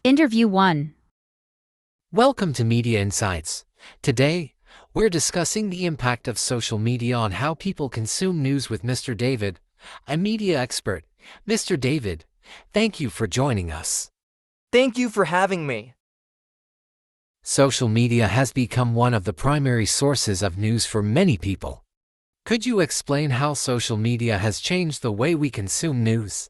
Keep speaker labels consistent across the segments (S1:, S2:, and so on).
S1: Interview 1.
S2: Welcome to Media Insights. Today, we're discussing the impact of social media on how people consume news with Mr. David, a media expert. Mr. David, thank you for joining us.
S3: Thank you for having me.
S2: Social media has become one of the primary sources of news for many people. Could you explain how social media has changed the way we consume news?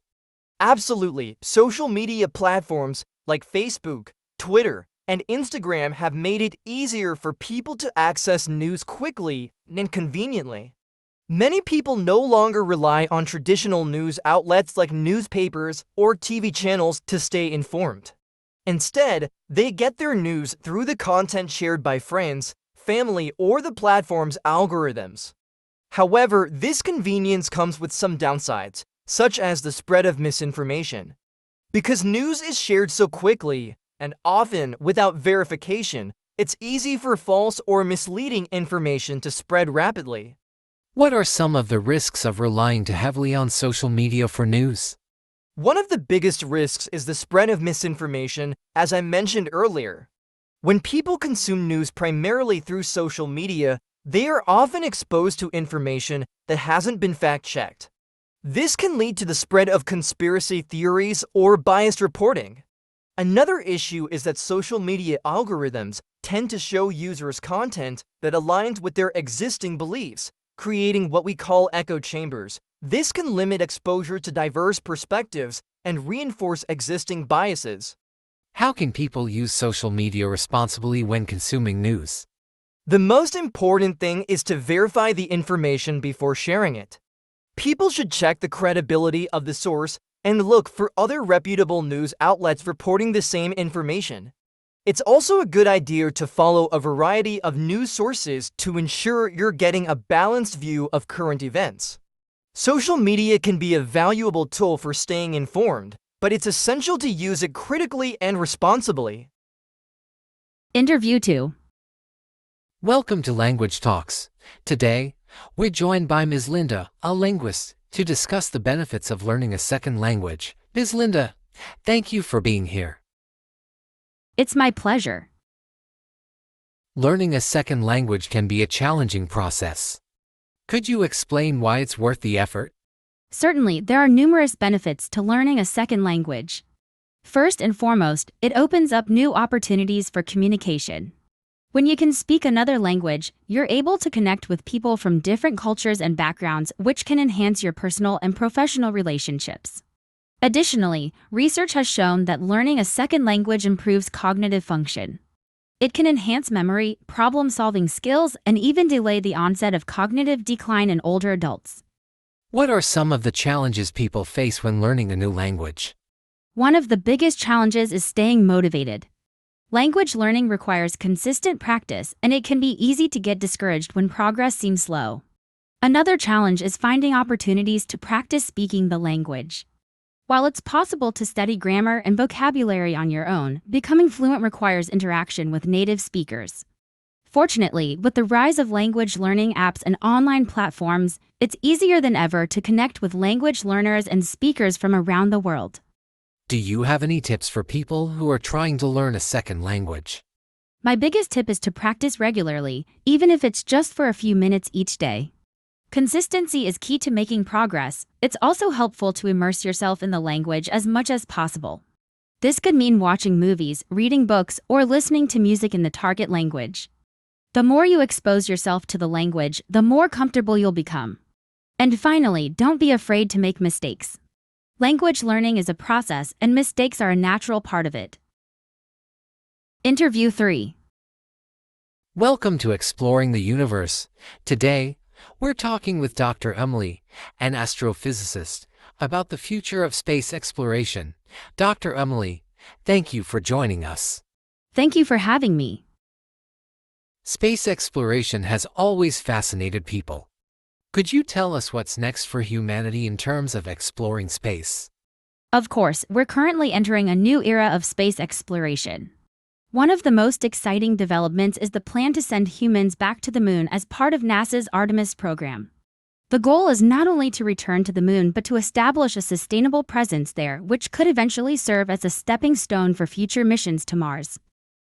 S3: Absolutely. Social media platforms like Facebook, Twitter, and Instagram have made it easier for people to access news quickly and conveniently. Many people no longer rely on traditional news outlets like newspapers or TV channels to stay informed. Instead, they get their news through the content shared by friends, family, or the platform's algorithms. However, this convenience comes with some downsides, such as the spread of misinformation. Because news is shared so quickly, and often without verification, it's easy for false or misleading information to spread rapidly.
S2: What are some of the risks of relying too heavily on social media for news?
S3: One of the biggest risks is the spread of misinformation, as I mentioned earlier. When people consume news primarily through social media, they are often exposed to information that hasn't been fact-checked. This can lead to the spread of conspiracy theories or biased reporting. Another issue is that social media algorithms tend to show users content that aligns with their existing beliefs, creating what we call echo chambers. This can limit exposure to diverse perspectives and reinforce existing biases.
S2: How can people use social media responsibly when consuming news?
S3: The most important thing is to verify the information before sharing it. People should check the credibility of the source and look for other reputable news outlets reporting the same information. It's also a good idea to follow a variety of news sources to ensure you're getting a balanced view of current events. Social media can be a valuable tool for staying informed, but it's essential to use it critically and responsibly.
S1: Interview 2.
S2: Welcome to Language Talks. Today, we're joined by Ms. Linda, a linguist, to discuss the benefits of learning a second language. Ms. Linda, thank you for being here.
S1: It's my pleasure.
S2: Learning a second language can be a challenging process. Could you explain why it's worth the effort?
S1: Certainly, there are numerous benefits to learning a second language. First and foremost, it opens up new opportunities for communication. When you can speak another language, you're able to connect with people from different cultures and backgrounds, which can enhance your personal and professional relationships. Additionally, research has shown that learning a second language improves cognitive function. It can enhance memory, problem-solving skills, and even delay the onset of cognitive decline in older adults.
S2: What are some of the challenges people face when learning a new language?
S1: One of the biggest challenges is staying motivated. Language learning requires consistent practice, and it can be easy to get discouraged when progress seems slow. Another challenge is finding opportunities to practice speaking the language. While it's possible to study grammar and vocabulary on your own, becoming fluent requires interaction with native speakers. Fortunately, with the rise of language learning apps and online platforms, it's easier than ever to connect with language learners and speakers from around the world.
S2: Do you have any tips for people who are trying to learn a second language?
S1: My biggest tip is to practice regularly, even if it's just for a few minutes each day. Consistency is key to making progress. It's also helpful to immerse yourself in the language as much as possible. This could mean watching movies, reading books, or listening to music in the target language. The more you expose yourself to the language, the more comfortable you'll become. And finally, don't be afraid to make mistakes. Language learning is a process, and mistakes are a natural part of it. Interview 3.
S2: Welcome to Exploring the Universe. Today, we're talking with Dr. Emily, an astrophysicist, about the future of space exploration. Dr. Emily, thank you for joining us.
S1: Thank you for having me.
S2: Space exploration has always fascinated people. Could you tell us what's next for humanity in terms of exploring space?
S1: Of course, we're currently entering a new era of space exploration. One of the most exciting developments is the plan to send humans back to the moon as part of NASA's Artemis program. The goal is not only to return to the moon but to establish a sustainable presence there, which could eventually serve as a stepping stone for future missions to Mars.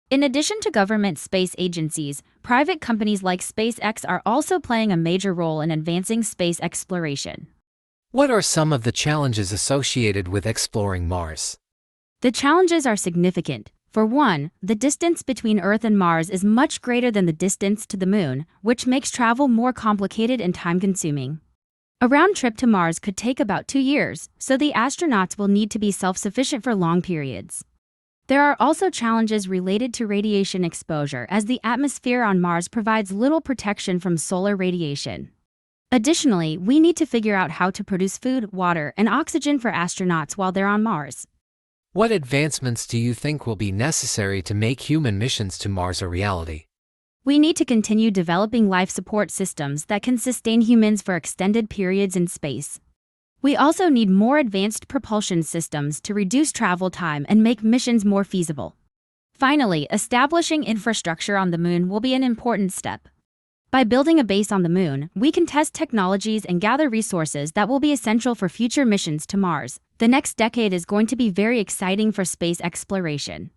S1: In addition to government space agencies, private companies like SpaceX are also playing a major role in advancing space exploration.
S2: What are some of the challenges associated with exploring Mars?
S1: The challenges are significant. For one, the distance between Earth and Mars is much greater than the distance to the Moon, which makes travel more complicated and time-consuming. A round trip to Mars could take about 2 years, so the astronauts will need to be self-sufficient for long periods. There are also challenges related to radiation exposure, as the atmosphere on Mars provides little protection from solar radiation. Additionally, we need to figure out how to produce food, water, and oxygen for astronauts while they're on Mars.
S2: What advancements do you think will be necessary to make human missions to Mars a reality?
S1: We need to continue developing life support systems that can sustain humans for extended periods in space. We also need more advanced propulsion systems to reduce travel time and make missions more feasible. Finally, establishing infrastructure on the Moon will be an important step. By building a base on the Moon, we can test technologies and gather resources that will be essential for future missions to Mars. The next decade is going to be very exciting for space exploration.